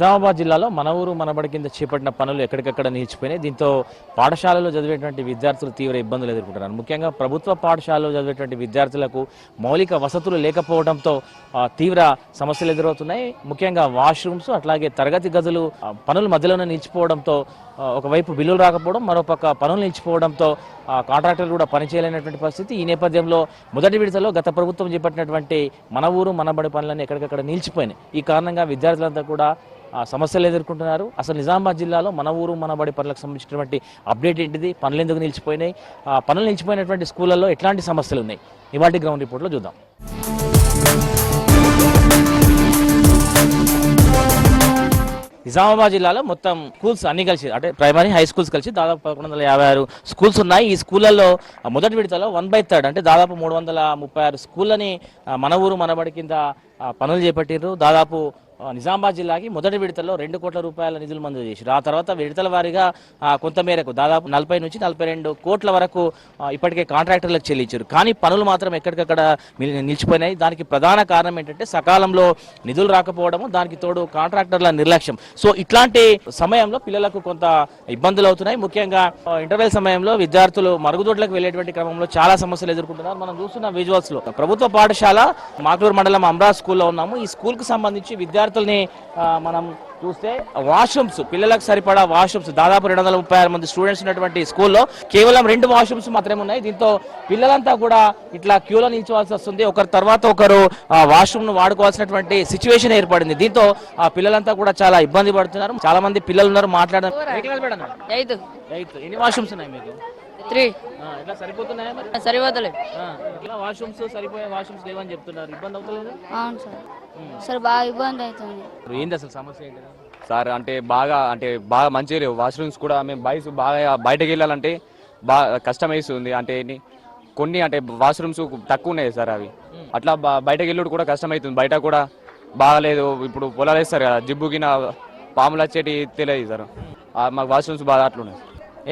నిజామాబాద్ జిల్లాలో మన ఊరు మనబడి కింద చేపట్టిన పనులు ఎక్కడికక్కడ నిలిచిపోయినాయి. దీంతో పాఠశాలలో చదివేటువంటి విద్యార్థులు తీవ్ర ఇబ్బందులు ఎదుర్కొంటున్నారు. ముఖ్యంగా ప్రభుత్వ పాఠశాలలో చదివేటువంటి విద్యార్థులకు మౌలిక వసతులు లేకపోవడంతో తీవ్ర సమస్యలు ఎదురవుతున్నాయి. ముఖ్యంగా వాష్రూమ్స్ అట్లాగే తరగతి గదులు పనుల మధ్యలోనే నిలిచిపోవడంతో ఒకవైపు బిల్లులు రాకపోవడం, మరోపక్క పనులు నిలిచిపోవడంతో కాంట్రాక్టర్లు కూడా పనిచేయలేనటువంటి పరిస్థితి. ఈ నేపథ్యంలో మొదటి విడతలో గత ప్రభుత్వం చేపట్టినటువంటి మన ఊరు మనబడి పనులన్నీ ఎక్కడికక్కడ నిలిచిపోయినాయి. ఈ కారణంగా విద్యార్థులంతా కూడా సమస్యలు ఎదుర్కొంటున్నారు. అసలు నిజామాబాద్ జిల్లాలో మన ఊరు మనబడి పనులకు సంబంధించినటువంటి అప్డేట్ ఏంటిది, పనులు ఎందుకు నిలిచిపోయినాయి, పనులు నిలిచిపోయినటువంటి స్కూళ్ళల్లో ఎట్లాంటి సమస్యలు ఉన్నాయి, ఇవాటి గ్రౌండ్ రిపోర్ట్లో చూద్దాం. నిజామాబాద్ జిల్లాలో మొత్తం స్కూల్స్ అన్ని కలిసి అంటే ప్రైమరీ హై స్కూల్స్ కలిసి దాదాపు 1156 స్కూల్స్ ఉన్నాయి. ఈ స్కూళ్ళల్లో మొదటి విడతలో 1/3 అంటే దాదాపు 336 స్కూళ్ళని మన ఊరు మనబడి కింద పనులు చేపట్టిర్రు. దాదాపు నిజామాబాద్ జిల్లాకి మొదటి విడతలో 2 కోట్ల రూపాయల నిధులు మంజూరు చేశారు. ఆ తర్వాత విడతల వారీగా కొంత మేరకు దాదాపు 40 నుంచి 42 కోట్ల వరకు ఇప్పటికే కాంట్రాక్టర్లకు చెల్లించారు. కానీ పనులు మాత్రం ఎక్కడికక్కడ నిలిచిపోయినాయి. దానికి ప్రధాన కారణం ఏంటంటే సకాలంలో నిధులు రాకపోవడము, దానికి తోడు కాంట్రాక్టర్ల నిర్లక్ష్యం. సో ఇట్లాంటి సమయంలో పిల్లలకు కొంత ఇబ్బందులు అవుతున్నాయి. ముఖ్యంగా ఇంటర్వెల్ సమయంలో విద్యార్థులు మరుగుదొడ్లకు వెళ్లేటువంటి క్రమంలో చాలా సమస్యలు ఎదుర్కొంటున్నారు. మనం చూస్తున్న విజువల్స్ లో ప్రభుత్వ పాఠశాల మాక్లూరు మండలం అమరావతి స్కూల్లో ఉన్నాము. ఈ స్కూల్ కు సంబంధించి విద్యార్థుల్ని మనం చూస్తే వాష్రూమ్స్, పిల్లలకు సరిపడా వాష్రూమ్స్ దాదాపు 236 మంది స్టూడెంట్స్ ఉన్నటువంటి స్కూల్లో కేవలం 2 వాష్రూమ్స్ మాత్రమే ఉన్నాయి. దీంతో పిల్లలంతా కూడా ఇట్లా క్యూలో నిల్చోవాల్సి వస్తుంది. ఒకరి తర్వాత ఒకరు వాష్రూమ్ ను వాడుకోవాల్సినటువంటి సిచ్యువేషన్ ఏర్పడింది. దీంతో పిల్లలంతా కూడా చాలా ఇబ్బంది పడుతున్నారు. చాలా మంది పిల్లలు ఉన్నారు. మాట్లాడడం ఎన్ని వాష్రూమ్స్ ఉన్నాయి మీకు? 3. ఎట్లా సరిపోతున్నాయా? సరిపోతలేదు. ఇట్లా వాష్రూమ్స్ సరిపోయే వాష్రూమ్స్ లేవని చెప్తున్నారు. ఇబ్బంది అవుతలేదు? అవును సార్. సార్ బాగా ఇబ్బంది అవుతుంది. ఏంది అసలు సమస్య ఏంటి సార్? అంటే బాగా మంచిగా లేవు వాష్రూమ్స్ కూడా. మేము బాగా బయటకు వెళ్ళాలంటే బాగా కష్టం వేస్తుంది. అంటే కొన్ని అంటే వాష్రూమ్స్ తక్కువ ఉన్నాయి సార్. అవి అట్లా బయటకు వెళ్ళుడు కూడా కష్టం అవుతుంది. బయట కూడా బాగాలేదు. ఇప్పుడు పొలాలు వేస్తారు కదా, జిబ్బుకిన పాములు వచ్చేటి తెలియదు సార్. మాకు వాష్రూమ్స్ బాగా అట్లున్నాయి.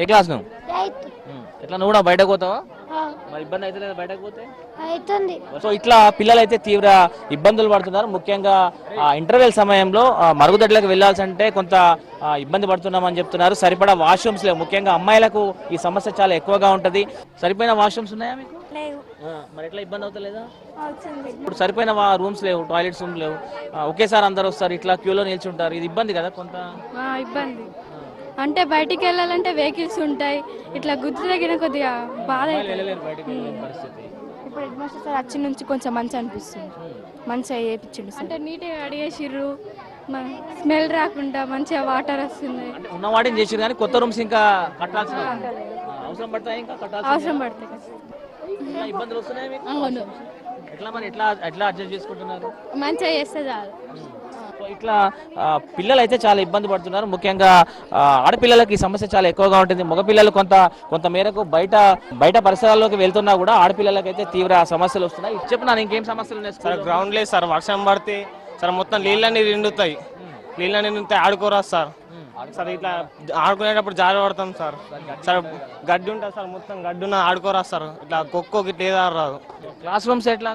ఏ క్లాస్ నువ్వు? ఎట్లా నువ్వు కూడా బయటకు పోతావా? మరి ఇబ్బంది అయితే లేదా బయటకు పోతే? సో ఇట్లా పిల్లలు అయితే తీవ్ర ఇబ్బందులు పడుతున్నారు. ముఖ్యంగా ఇంటర్వెల్ సమయంలో మరుగుదొడ్లకు వెళ్లాల్సి అంటే కొంత ఇబ్బంది పడుతున్నామని చెప్తున్నారు. సరిపడా వాష్రూమ్స్ లేవు. ముఖ్యంగా అమ్మాయిలకు ఈ సమస్య చాలా ఎక్కువగా ఉంటది. సరిపోయిన వాష్రూమ్స్ ఉన్నాయా మీకు? మరి ఎట్లా ఇబ్బంది అవుతలేదా? ఇప్పుడు సరిపోయిన రూమ్స్ లేవు, టాయిలెట్స్ లేవు. ఒకేసారి అందరు వస్తారు, ఇట్లా క్యూలో నిల్చుంటారు. ఇది ఇబ్బంది కదా కొంత? ఇబ్బంది అంటే బయటికి వెళ్ళాలంటే వెహికల్స్ ఉంటాయి, ఇట్లా గుర్తు తగిన కొద్దిగా బాధ. ఇప్పుడు హెడ్ మాస్టర్ సార్ వచ్చి నుంచి కొంచెం మంచి అనిపిస్తుంది, మంచిగా చేయించండి. అంటే నీట్గా అడిగేసిర్రు, స్మెల్ రాకుండా మంచిగా వాటర్ వస్తుంది. ఉన్న వాటిని చేసిరు కానీ కొత్త రూమ్స్ ఇంకా కట్టాల్సిన అవసరం పడతాయి. ఇంకా అవసరం పడతాయి. ఇబ్బందులు వస్తున్నాయి మీకు? అవును. ఎట్లా మరి ఎట్లా అడ్జస్ట్ చేసుకుంటున్నారు? మంచిగా చేస్తే చాలు. ఇట్లా పిల్లలు అయితే చాలా ఇబ్బంది పడుతున్నారు. ముఖ్యంగా ఆడపిల్లలకి ఈ సమస్య చాలా ఎక్కువగా ఉంటుంది. మగపిల్లలు కొంత మేరకు బయట పరిసరాల్లోకి వెళ్తున్నా కూడా ఆడపిల్లలకి అయితే తీవ్ర సమస్యలు వస్తున్నాయి. చెప్పినాను ఇంకేం సమస్యలు ఉన్నాయి? గ్రౌండ్ లేదు సార్, వర్షం పడితే సార్ మొత్తం నీళ్ళన్నీ నిండుతాయి. నీళ్ళన్నీ నిండుతాయి, ఆడుకోరాదు సార్. సార్ ఇట్లా ఆడుకునేటప్పుడు జారి పడతాం సార్. సార్ గడ్డి ఉంటుంది సార్, మొత్తం గడ్డి ఉన్న ఆడుకోరాదు సార్. ఇట్లా ఖోఖోకి ఇట్లా ఏదో రాదు. క్లాస్ రూమ్స్ ఎట్లా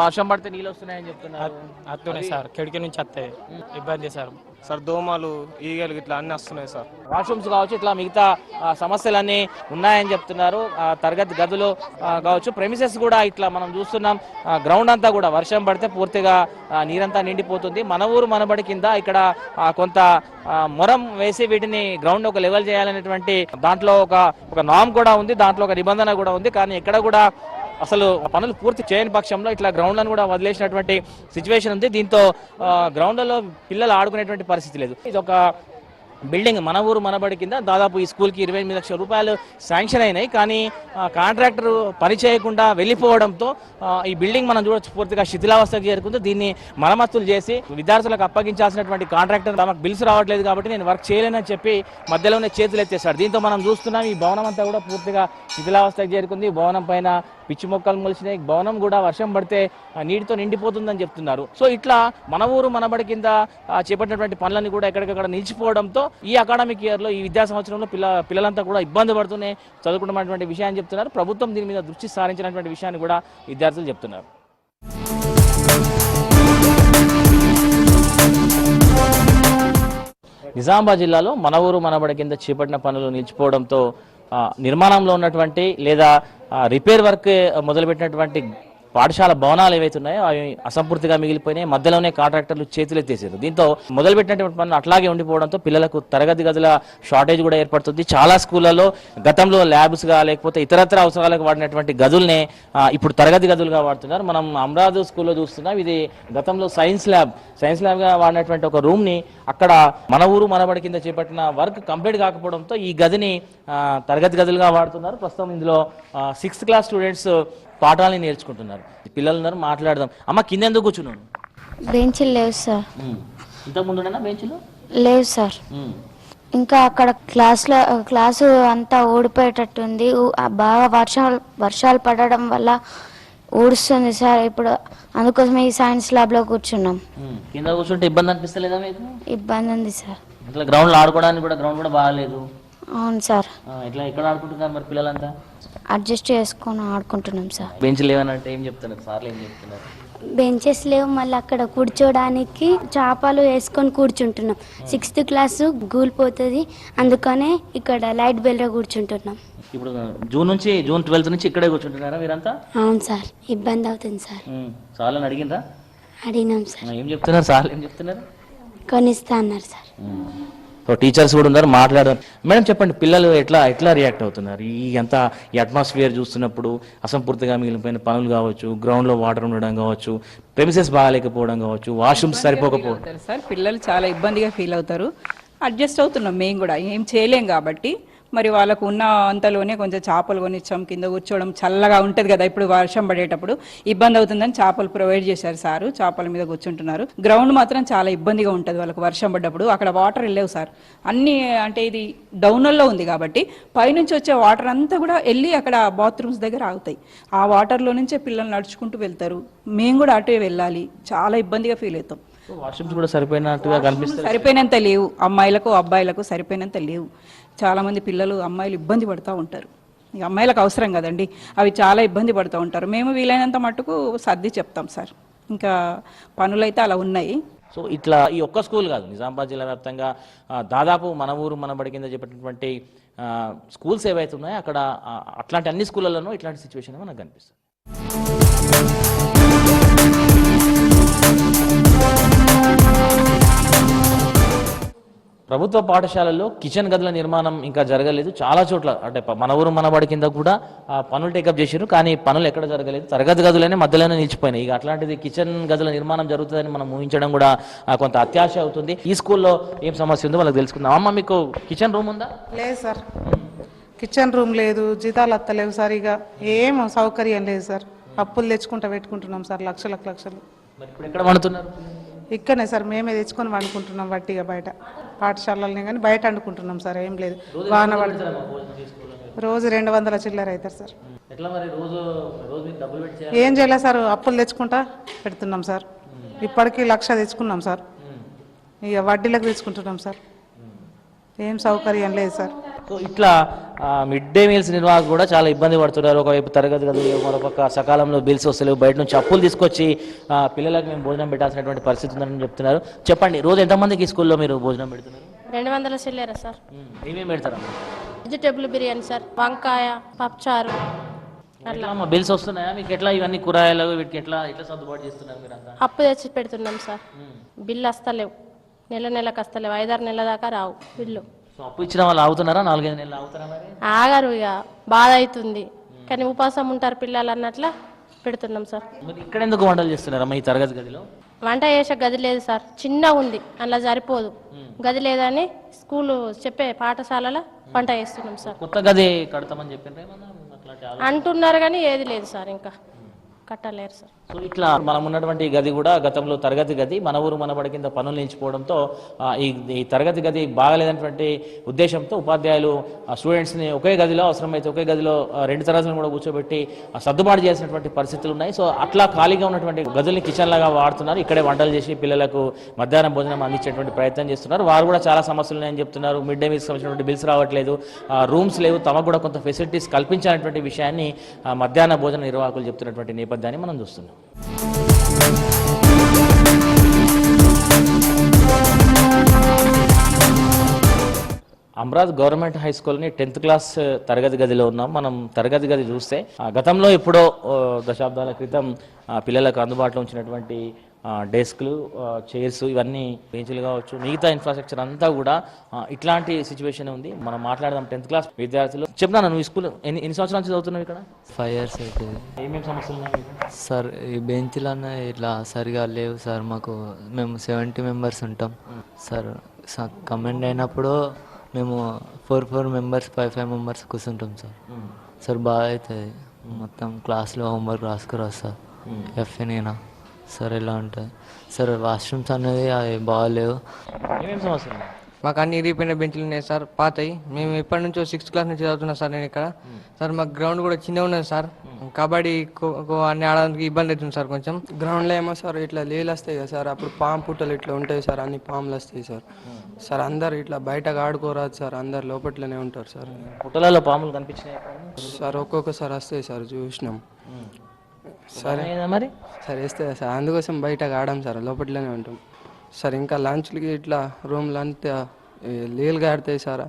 వర్షం పడితే నీళ్ళు వస్తున్నాయని చెప్తున్నారు. అట్లనే సార్, కిటికీ నుంచి వస్తాయి. ఇబ్బంది సార్. సార్ దోమలు, ఈగలు ఇట్లా అన్ని వస్తున్నాయి సార్. వాష్రూమ్స్ కావచ్చు, ఇట్లా మిగతా సమస్యలన్నీ ఉన్నాయని చెప్తున్నారు. తరగతి గదులు కావచ్చు, ప్రెమిసెస్ కూడా ఇట్లా మనం చూస్తున్నాం. గ్రౌండ్ అంతా కూడా వర్షం పడితే పూర్తిగా నీరంతా నిండిపోతుంది. మన ఊరు మనబడి కింద ఇక్కడ కొంత మొరం వేసి వీటిని గ్రౌండ్ ఒక లెవెల్ చేయాలనేటువంటి దాంట్లో ఒక నామ్ కూడా ఉంది, దాంట్లో ఒక నిబంధన కూడా ఉంది. కానీ ఎక్కడ కూడా అసలు పనులు పూర్తి చేయని పక్షంలో ఇట్లా గ్రౌండ్లను కూడా వదిలేసినటువంటి సిచ్యువేషన్ ఉంది. దీంతో గ్రౌండ్లలో పిల్లలు ఆడుకునేటువంటి పరిస్థితి లేదు. ఇది ఒక బిల్డింగ్ మన ఊరు మనబడి కింద దాదాపు ఈ స్కూల్కి 28 లక్షల రూపాయలు శాంక్షన్ అయినాయి. కానీ కాంట్రాక్టర్ పని చేయకుండా వెళ్ళిపోవడంతో ఈ బిల్డింగ్ మనం చూడొచ్చు పూర్తిగా శిథిలావస్థకు చేరుకుంది. దీన్ని మరమ్మతులు చేసి విద్యార్థులకు అప్పగించాల్సినటువంటి కాంట్రాక్టర్ తమకు బిల్స్ రావట్లేదు కాబట్టి నేను వర్క్ చేయలేనని చెప్పి మధ్యలోనే చేతులు ఎత్తేస్తాడు. దీంతో మనం చూస్తున్నాం ఈ భవనం అంతా కూడా పూర్తిగా శిథిలావస్థకు చేరుకుంది. భవనం పైన పిచ్చి మొక్కలు మొలిచినాయి. భవనం కూడా వర్షం పడితే నీటితో నిండిపోతుందని చెప్తున్నారు. సో ఇట్లా మన ఊరు మనబడి కింద చేపట్టినటువంటి పనులన్నీ కూడా ఎక్కడికక్కడ నిలిచిపోవడంతో ఈ అకాడమిక్ ఇయర్ లో ఈ విద్యా సంవత్సరంలో పిల్లలంతా కూడా ఇబ్బంది పడుతూనే చదువుకున్నటువంటి విషయాన్ని చెప్తున్నారు. ప్రభుత్వం దీని మీద దృష్టి సారించినటువంటి విషయాన్ని కూడా విద్యార్థులు చెప్తున్నారు. నిజామాబాద్ జిల్లాలో మన ఊరు మనబడి కింద చేపట్టిన పనులు నిలిచిపోవడంతో నిర్మాణంలో ఉన్నటువంటి లేదా రిపేర్ వర్క్ మొదలుపెట్టినటువంటి పాఠశాల భవనాలు ఏవైతే ఉన్నాయో అవి అసంపూర్తిగా మిగిలిపోయినాయి. మధ్యలోనే కాంట్రాక్టర్లు చేతులెత్తేసారు. దీంతో మొదలుపెట్టినటువంటి పనులు అట్లాగే ఉండిపోవడంతో పిల్లలకు తరగతి గదుల షార్టేజ్ కూడా ఏర్పడుతుంది. చాలా స్కూళ్లలో గతంలో ల్యాబ్స్గా లేకపోతే ఇతరత్ర అవసరాలకు వాడినటువంటి గదుల్నే ఇప్పుడు తరగతి గదులుగా వాడుతున్నారు. మనం అమరావతి స్కూల్లో చూస్తున్నాం. ఇది గతంలో సైన్స్ ల్యాబ్గా వాడినటువంటి ఒక రూమ్ని అక్కడ మన ఊరు మనబడి కింద చేపట్టిన వర్క్ కంప్లీట్ కాకపోవడంతో ఈ గదిని తరగతి గదులుగా వాడుతున్నారు. ప్రస్తుతం ఇందులో 6th క్లాస్ స్టూడెంట్స్ పాఠాలని నేర్చుకుంటున్నారు. పిల్లలు ఉన్నారు, మాట్లాడదాం. అమ్మ కింద ఎందుకు కూర్చున్నాను? బెంచ్లు లేవు సార్. ఇంతకుముందునా బెంచ్లు లేవు సార్. ఇంకా అక్కడ క్లాసు అంతా ఊడిపోయేటట్టుంది. బాగా వర్షాలు పడడం వల్ల ఊడుస్తుంది సార్. ఇప్పుడు అందుకోసమే ఈ సైన్స్ ల్యాబ్ లో కూర్చున్నాం. కింద కూర్చుంటే ఇబ్బంది అనిపిస్తలేదా మీకు? ఇబ్బంది ఉంది సార్. ఇట్లా గ్రౌండ్ లో ఆడుకోవడానికి కూడా గ్రౌండ్ కూడా బాగాలేదు. అవును సార్. ఇట్లా ఎక్కడ ఆడుకుంటున్నారు మరి పిల్లలంతా? అడ్జస్ట్ చేసుకొని ఆడుకుంటున్నాం సార్. బెంచ్ లేవనంటే ఏం చెప్తున్నారు సార్లు? ఏం చెప్తున్నారు? బెంచెస్ లేవు, మళ్ళీ అక్కడ కూర్చోడానికి చాపలు వేసుకొని కూర్చుంటున్నాం. 6th క్లాసు కూలిపోతుంది, అందుకనే ఇక్కడ లైట్ బెల్ట్లో కూర్చుంటున్నాం. ఇప్పుడు జూన్ 12 నుంచి ఇక్కడే కూర్చుంటున్నారా మీరంతా? అవును సార్, ఇబ్బంది అవుతుంది సార్. సార్లను అడిగినరా? అడిగినాం సార్. ఏం చెప్తున్నారు సార్లు? ఏం చెప్తున్నారు? కొనిస్తా అన్నారు సార్. సో టీచర్స్ కూడా ఉన్నారు, మాట్లాడదాం. మేడం చెప్పండి, పిల్లలు ఎట్లా రియాక్ట్ అవుతున్నారు ఈ అట్మాస్ఫియర్ చూస్తున్నప్పుడు? అసంపూర్తిగా మిగిలిపోయిన పనులు కావచ్చు, గ్రౌండ్లో వాటర్ ఉండడం కావచ్చు, ప్రెమిసెస్ బాగాలేకపోవడం కావచ్చు, వాష్రూమ్స్ సరిపోకపోవడం. సార్ పిల్లలు చాలా ఇబ్బందిగా ఫీల్ అవుతారు. అడ్జస్ట్ అవుతున్నాం మేము కూడా, ఏం చేయలేం కాబట్టి. మరి వాళ్ళకు ఉన్న అంతలోనే కొంచెం చేపలు కొనిచ్చాం. కింద కూర్చోవడం చల్లగా ఉంటుంది కదా, ఇప్పుడు వర్షం పడేటప్పుడు ఇబ్బంది అవుతుందని చేపలు ప్రొవైడ్ చేశారు సారు. చేపల మీద కూర్చుంటున్నారు. గ్రౌండ్ మాత్రం చాలా ఇబ్బందిగా ఉంటుంది వాళ్ళకు వర్షం పడ్డప్పుడు. అక్కడ వాటర్ వెళ్ళలేవు సార్. అన్నీ అంటే ఇది డౌన్లో ఉంది కాబట్టి పైనుంచి వచ్చే వాటర్ అంతా కూడా వెళ్ళి అక్కడ బాత్రూమ్స్ దగ్గర ఆగుతాయి. ఆ వాటర్లో నుంచే పిల్లలు నడుచుకుంటూ వెళ్తారు. మేము కూడా అటే వెళ్ళాలి. చాలా ఇబ్బందిగా ఫీల్ అవుతాం. వాష్రూమ్స్ కూడా సరిపోయినట్టుగా కనిపిస్తుంది. సరిపోయినంత లేవు, అమ్మాయిలకు అబ్బాయిలకు సరిపోయినంత లేవు. చాలామంది పిల్లలు అమ్మాయిలు ఇబ్బంది పడుతూ ఉంటారు. ఇక అమ్మాయిలకు అవసరం కదండి, అవి చాలా ఇబ్బంది పడుతూ ఉంటారు. మేము వీలైనంత మట్టుకు సర్ది చెప్తాం సార్. ఇంకా పనులైతే అలా ఉన్నాయి. సో ఇట్లా ఈ ఒక్క స్కూల్ కాదు, నిజామాబాద్ జిల్లా వ్యాప్తంగా దాదాపు మన ఊరు మనబడి కింద చెప్పినటువంటి స్కూల్స్ ఏవైతే ఉన్నాయో అక్కడ అట్లాంటి అన్ని స్కూళ్ళలోనూ ఇట్లాంటి సిచ్యువేషన్ మనకు కనిపిస్తుంది. ప్రభుత్వ పాఠశాలల్లో కిచెన్ గదుల నిర్మాణం ఇంకా జరగలేదు. చాలా చోట్ల అంటే మన ఊరు మనబడి కింద కూడా పనులు టేకప్ చేశారు, కానీ పనులు ఎక్కడ జరగలేదు. తరగతి గదులనే మధ్యలోనే నిలిచిపోయినాయి. ఇక అట్లాంటిది కిచెన్ గదుల నిర్మాణం జరుగుతుందని మనం ఊహించడం కూడా కొంత అత్యాశ అవుతుంది. ఈ స్కూల్లో ఏం సమస్య ఉందో వాళ్ళకి తెలుసుకుందాం. అమ్మ, మీకు కిచెన్ రూమ్ ఉందా? లేదు సార్, కిచెన్ రూమ్ లేదు, జీతాలు అత్తలేవు సార్. ఇక ఏం సౌకర్యం లేదు సార్. అప్పులు తెచ్చుకుంటా పెట్టుకుంటున్నాం సార్, లక్షలు. మరి ఇప్పుడు ఎక్కడ వండుతున్నారు? ఇక్కడనే సార్, మేమే తెచ్చుకొని వండుకుంటున్నాం వట్టిగా. బయట పాఠశాలనే కానీ బయట వండుకుంటున్నాం సార్. ఏం లేదు, వాన పడి రోజు 200 చిల్లర అవుతారు సార్. ఏం చేయలేదు సార్, అప్పులు తెచ్చుకుంటా పెడుతున్నాం సార్. ఇప్పటికీ 1,00,000 తెచ్చుకున్నాం సార్. ఇక వడ్డీలకు తెచ్చుకుంటున్నాం సార్. ఏం సౌకర్యం లేదు సార్. సో ఇట్లా మిడ్ డే మీల్స్ నిర్వాహకులు కూడా చాలా ఇబ్బంది పడుతున్నారు. ఒకవైపు తరగతి గదులు, మరోపక్క సకాలంలో బిల్స్ వస్తలేవు, బయట నుంచి అప్పులు తీసుకొచ్చి పిల్లలకు మేము భోజనం పెట్టాల్సినటువంటి పరిస్థితి ఉందని చెప్తున్నారు. చెప్పండి, రోజు ఎంతమందికి స్కూల్లో మీరు భోజనం పెడుతున్నారు? 200 చిల్లర సార్. ఏమేమి పెడతారా? వెజిటేబుల్ బిర్యానీ సార్, వంకాయ, పప్పుచారు. అట్లా బిల్స్ వస్తున్నాయా మీకు? ఎట్లా ఇవన్నీ కూరగాయలు వీటికి ఎట్లా సర్దుబాటు చేస్తున్నారు మీరు అంతా? అప్పు తెచ్చి పెడుతున్నాం సార్. బిల్లు వస్తలేవు, నెలకు వస్తలేవు. 5-6 నెలల దాకా రావు బిల్లు. సో అప్పు ఇచ్చిన వాళ్ళు ఆగుతున్నారా? 4-5 నెలలు ఆగుతారా? మరి ఆగారు. ఇక బాధ అవుతుంది, కానీ ఉపాసం ఉంటారు పిల్లలు అన్నట్ల పెడుతున్నాం సార్. మరి ఇక్కడ ఎందుకు వంటలు చేస్తున్నారమ్మా ఈ తరగతి గదిలో? వంట చేసే గది లేదు సార్, చిన్న ఉంది, అలా సరిపోదు. గది లేదని స్కూలు చెప్పే పాఠశాలలో వంట చేస్తున్నాం సార్. కొత్త గది కడతామని చెప్పిన అంటున్నారు కానీ ఏది లేదు సార్, ఇంకా కట్టలేరు సార్. సో ఇట్లా మనం ఉన్నటువంటి గది కూడా గతంలో తరగతి గది, మన ఊరు మనబడి కింద పనులు నిలిచిపోవడంతో ఈ తరగతి గది బాగాలేదన్నటువంటి ఉద్దేశంతో ఉపాధ్యాయులు స్టూడెంట్స్ని ఒకే గదిలో, అవసరమైతే ఒకే గదిలో 2 తరగతులను కూడా కూర్చోబెట్టి సర్దుబాటు చేసినటువంటి పరిస్థితులు ఉన్నాయి. సో అట్లా ఖాళీగా ఉన్నటువంటి గదుల్ని కిచెన్ లాగా వాడుతున్నారు. ఇక్కడే వంటలు చేసి పిల్లలకు మధ్యాహ్నం భోజనం అందించేటువంటి ప్రయత్నం చేస్తున్నారు. వారు కూడా చాలా సమస్యలు ఉన్నాయని చెప్తున్నారు. మిడ్ డే మీల్స్ సంబంధించినటువంటి బిల్స్ రావట్లేదు, రూమ్స్ లేవు, తమకు కూడా కొంత ఫెసిలిటీస్ కల్పించాలనేటువంటి విషయాన్ని మధ్యాహ్న భోజన నిర్వాహకులు చెప్తున్నటువంటి నేపథ్యాన్ని మనం చూస్తున్నాం. అమరాద్ గవర్నమెంట్ హై స్కూల్ని 10th క్లాస్ తరగతి గదిలో ఉన్నాం. మనం తరగతి గది చూస్తే గతంలో ఎప్పుడో దశాబ్దాల క్రితం పిల్లలకు అందుబాటులో ఉంచినటువంటి డెస్క్లు, చైర్స్, ఇవన్నీ బెంచ్లు కావచ్చు, మిగతా ఇన్ఫ్రాస్ట్రక్చర్ అంతా కూడా ఇట్లాంటి సిచ్యువేషన్ ఉంది. మనం మాట్లాడదాం 10th క్లాస్ విద్యార్థులు. చెప్తాను, నువ్వు ఈ స్కూల్ ఎన్ని సంవత్సరాల నుంచి చదువుతున్నావు ఇక్కడ? 5 years అవుతుంది ఏమేమి సమస్యలు ఉన్నాయి మీకు? సార్. ఈ బెంచ్లన్నా ఇట్లా సరిగా లేవు సార్. మేము 70 members ఉంటాం సార్. కమెండ్ అయినప్పుడు మేము 4 members 5 members కూర్చుంటాం సార్. సార్ బాగా అవుతుంది మొత్తం క్లాస్లో హోంవర్క్ రాసుకురా సార్. ఎఫ్ఎనేనా సార్ ఇలా ఉంటుంది సార్. వాష్రూమ్స్ అనేది అవి బాగాలేవు. ఏమేమి సమస్యలు ఉన్నాయి? మాకు అన్ని ఇరిగిపోయిన బెంచ్లు ఉన్నాయి సార్, పాతయి. మేము ఎప్పటి నుంచో 6th క్లాస్ నుంచి చదువుతున్నా సార్ నేను ఇక్కడ. సార్ మాకు గ్రౌండ్ కూడా చిన్నగా ఉన్నది సార్. కబడ్డీ, ఖోఖో అన్ని ఆడడానికి ఇబ్బంది అవుతుంది సార్ కొంచెం. గ్రౌండ్లో ఏమో సార్ ఇట్లా నీళ్ళు వస్తాయి కదా సార్, అప్పుడు పాము పుట్టలు ఇట్లా ఉంటాయి సార్, అన్ని పాములు వస్తాయి సార్. సార్ అందరు ఇట్లా బయటకు ఆడుకోరాదు సార్, అందరు లోపట్లోనే ఉంటారు సార్. పుట్టలలో పాములు కనిపించినాయి సార్ ఒక్కొక్కసారి వస్తాయి సార్, చూసినాం. సరే మరి సార్ వేస్తాయి సార్, అందుకోసం బయటకు ఆడాం సార్, లోపట్లోనే ఉంటాం సార్. ఇంకా లంచ్లకి ఇట్లా రూమ్లు అంతా నీళ్ళుగా ఆడతాయి సార్,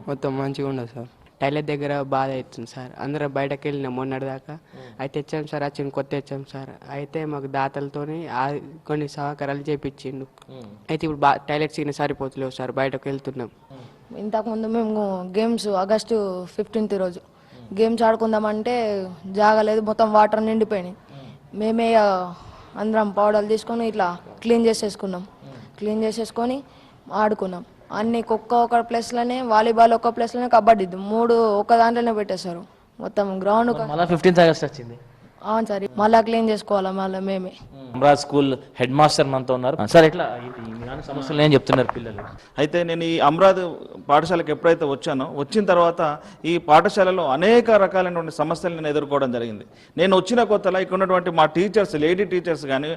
మొత్తం మంచిగా ఉండదు సార్. టాయిలెట్ దగ్గర బాధ అవుతుంది సార్. అందరూ బయటకు వెళ్ళినాం మొన్నటిదాకా. అయితే తెచ్చాం సార్, వచ్చిన కొత్త తెచ్చాం సార్. అయితే మాకు దాతలతోని కొన్ని సహకారాలు చేపించిండు. అయితే ఇప్పుడు టాయిలెట్స్ కింద సరిపోతలేవు సార్, బయటకు వెళ్తున్నాం. ఇంతకుముందు మేము గేమ్స్ August 15th రోజు గేమ్స్ ఆడుకుందామంటే జాగలేదు, మొత్తం వాటర్ నిండిపోయినాయి. మేమే అందరం పౌడర్లు తీసుకొని ఇట్లా క్లీన్ చేసేసుకొని ఆడుకున్నాం. అన్ని ఒక్క ప్లేస్లోనే, వాలీబాల్ ఒక ప్లేస్లోనే, కబడ్డీ 3 ఒక దాంట్లోనే పెట్టేశారు మొత్తం గ్రౌండ్. 15th August వచ్చింది. అవును సార్, మళ్ళీ క్లీన్ చేసుకోవాలా మళ్ళీ మేమే. అమరాజ్ స్కూల్ హెడ్ మాస్టర్ మనతో ఉన్నారు సార్. ఎట్లా సమస్యలు ఏం చెప్తున్నారు పిల్లలు? అయితే నేను ఈ అమరాద్ పాఠశాలకు ఎప్పుడైతే వచ్చిన తర్వాత ఈ పాఠశాలలో అనేక రకాలైనటువంటి సమస్యలు నేను ఎదుర్కోవడం జరిగింది. నేను వచ్చిన కొత్తలో ఇక్కడ ఉన్నటువంటి మా టీచర్స్, లేడీ టీచర్స్ కానీ,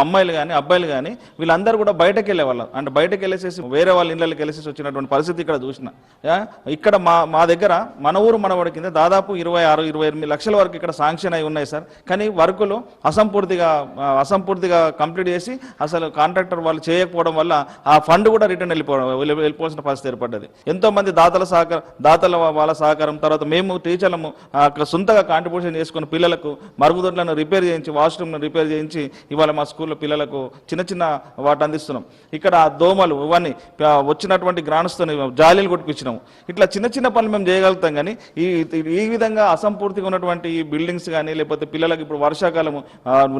అమ్మాయిలు కానీ, అబ్బాయిలు కానీ, వీళ్ళందరూ కూడా బయటకు వెళ్ళేవాళ్ళం. అంటే బయటకు వెళ్ళేసేసి వేరే వాళ్ళ ఇళ్ళకి వెళ్ళేసి వచ్చినటువంటి పరిస్థితి ఇక్కడ చూసిన. ఇక్కడ మా దగ్గర మన ఊరు మనబడి కింద దాదాపు 26-28 లక్షల వరకు ఇక్కడ శాంక్షన్ అయి ఉన్నాయి సార్. కానీ వర్కులు అసంపూర్తిగా కంప్లీట్ చేసి అసలు కాంట్రాక్టర్ వాళ్ళు చేయకపోవడం వల్ల ఆ ఫండ్ కూడా రిటర్న్ వెళ్ళిపోవాల్సిన పరిస్థితి ఏర్పడ్డది. ఎంతో మంది దాతల వాళ్ళ సహకారం, తర్వాత మేము టీచర్లము సొంతగా కాంట్రిబ్యూషన్ చేసుకుని పిల్లలకు మరుగుదొడ్లను రిపేర్ చేయించి, వాష్రూమ్ను రిపేర్ చేయించి ఇవాళ మా స్కూల్లో పిల్లలకు చిన్న వాటి అందిస్తున్నాం. ఇక్కడ దోమలు ఇవన్నీ వచ్చినటువంటి గ్రాండ్స్తో జాలీలు కొట్టిపించినాము. ఇట్లా చిన్న పనులు మేము చేయగలుగుతాం. కానీ ఈ విధంగా అసంపూర్తిగా ఉన్నటువంటి ఈ బిల్డింగ్స్ కానీ, లేకపోతే పిల్లలకు ఇప్పుడు వర్షాకాలము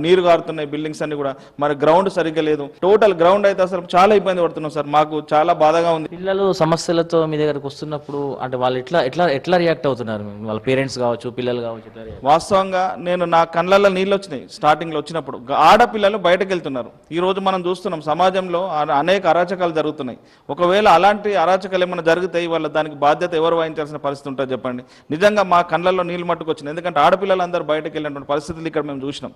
నీరు గారుతున్నాయి బిల్డింగ్స్ అన్ని కూడా, మరి గ్రౌండ్ సరిగ్గా లేదు. టోటల్ గ్రౌండ్ అయితే అసలు చాలా ఇబ్బంది పడుతున్నాం సార్. మాకు చాలా బాధగా ఉంది. పిల్లలు సమస్యలతో మీ దగ్గరకు వస్తున్నప్పుడు అంటే వాళ్ళు ఎట్లా రియాక్ట్ అవుతున్నారు? వాళ్ళ పేరెంట్స్ కావచ్చు, పిల్లలు కావచ్చు. వాస్తవంగా నేను నా కళ్ళల్లో నీళ్ళు వచ్చినాయి స్టార్టింగ్ లో వచ్చినప్పుడు. ఆడపిల్లలు బయటకు వెళ్తున్నారు. ఈ రోజు మనం చూస్తున్నాం సమాజంలో అనేక అరాచకాలు జరుగుతున్నాయి. ఒకవేళ అలాంటి అరాచకాలు ఏమైనా జరిగితే వాళ్ళ దానికి బాధ్యత ఎవరు వహించాల్సిన పరిస్థితి ఉంటుంది చెప్పండి? నిజంగా మా కళ్ళల్లో నీళ్ళు మట్టుకు వచ్చినాయి. ఎందుకంటే ఆడపిల్లలు అందరూ బయటకు వెళ్ళినటువంటి పరిస్థితులు ఇక్కడ మేము చూసినాం.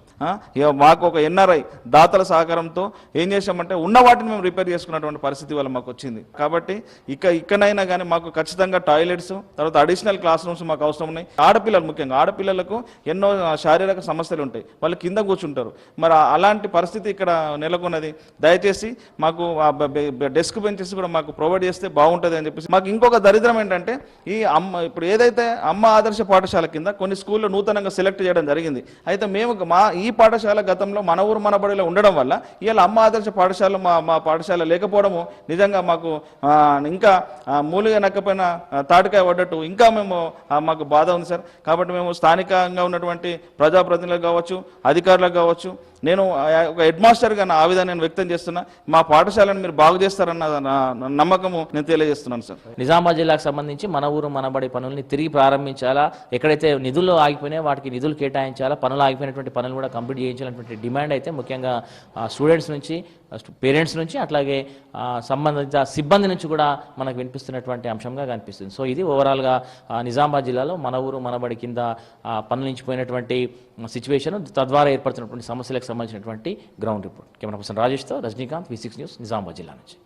మాకు ఒక NRI దాతల సహకారంతో ఏం చేసామంటే ఉన్న వాటిని మేము రిపేర్ చేసుకున్నటువంటి పరిస్థితి వల్ల మాకు వచ్చింది. కాబట్టి ఇక్కడైనా కానీ మాకు ఖచ్చితంగా టాయిలెట్స్, తర్వాత అడిషనల్ క్లాస్ రూమ్స్ మాకు అవసరం ఉన్నాయి. ఆడపిల్లలు, ముఖ్యంగా ఆడపిల్లలకు ఎన్నో శారీరక సమస్యలు ఉంటాయి, వాళ్ళు కింద కూర్చుంటారు. మరి అలాంటి పరిస్థితి ఇక్కడ నెలకొన్నది. దయచేసి మాకు డెస్క్ బెంచెస్ కూడా మాకు ప్రొవైడ్ చేస్తే బాగుంటుంది అని చెప్పేసి. మాకు ఇంకొక దరిద్రం ఏంటంటే ఇప్పుడు ఏదైతే అమ్మ ఆదర్శ పాఠశాల కింద కొన్ని స్కూళ్ళు నూతనంగా సెలెక్ట్ చేయడం జరిగింది. అయితే మేము ఈ పాఠశాల గతంలో మన ఊరు మన బడిలో ఉండడం వల్ల ఇవాళ అమ్మ ఆదర్శ పాఠశాల మా పాఠశాల లేకపోవడము నిజంగా మాకు ఇంకా మూలిగా నక్కపోయిన తాటికాయ పడ్డట్టు ఇంకా మాకు బాధ ఉంది సార్. కాబట్టి మేము స్థానికంగా ఉన్నటువంటి ప్రజాప్రతినిధులకు కావచ్చు, అధికారులకు కావచ్చు, నేను ఒక హెడ్ మాస్టర్గా నా ఆవేదన నేను వ్యక్తం చేస్తున్నా. మా పాఠశాలను మీరు బాగు చేస్తారన్న నమ్మకము నేను తెలియజేస్తున్నాను సార్. నిజామాబాద్ జిల్లాకు సంబంధించి మన ఊరు మనబడి పనుల్ని తిరిగి ప్రారంభించాలా, ఎక్కడైతే నిధులు ఆగిపోయినాయి వాటికి నిధులు కేటాయించాలా, పనులు ఆగిపోయినటువంటి పనులు కూడా కంప్లీట్ చేయించాలన్నటువంటి డిమాండ్ అయితే ముఖ్యంగా స్టూడెంట్స్ నుంచి, పేరెంట్స్ నుంచి, అట్లాగే సంబంధిత సిబ్బంది నుంచి కూడా మనకు వినిపిస్తున్నటువంటి అంశంగా కనిపిస్తుంది. సో ఇది ఓవరాల్గా నిజామాబాద్ జిల్లాలో మన ఊరు మనబడి కింద పనులు నిలిచిపోయినటువంటి సిచ్యువేషన్, తద్వారా ఏర్పడుతున్నటువంటి సమస్యలకు సంబంధించినటువంటి గ్రౌండ్ రిపోర్ట్. కెమెరా పర్సన్ రాజేష్తో రజనీకాంత్, V6 న్యూస్, నిజామాబాద్ జిల్లా నుంచి.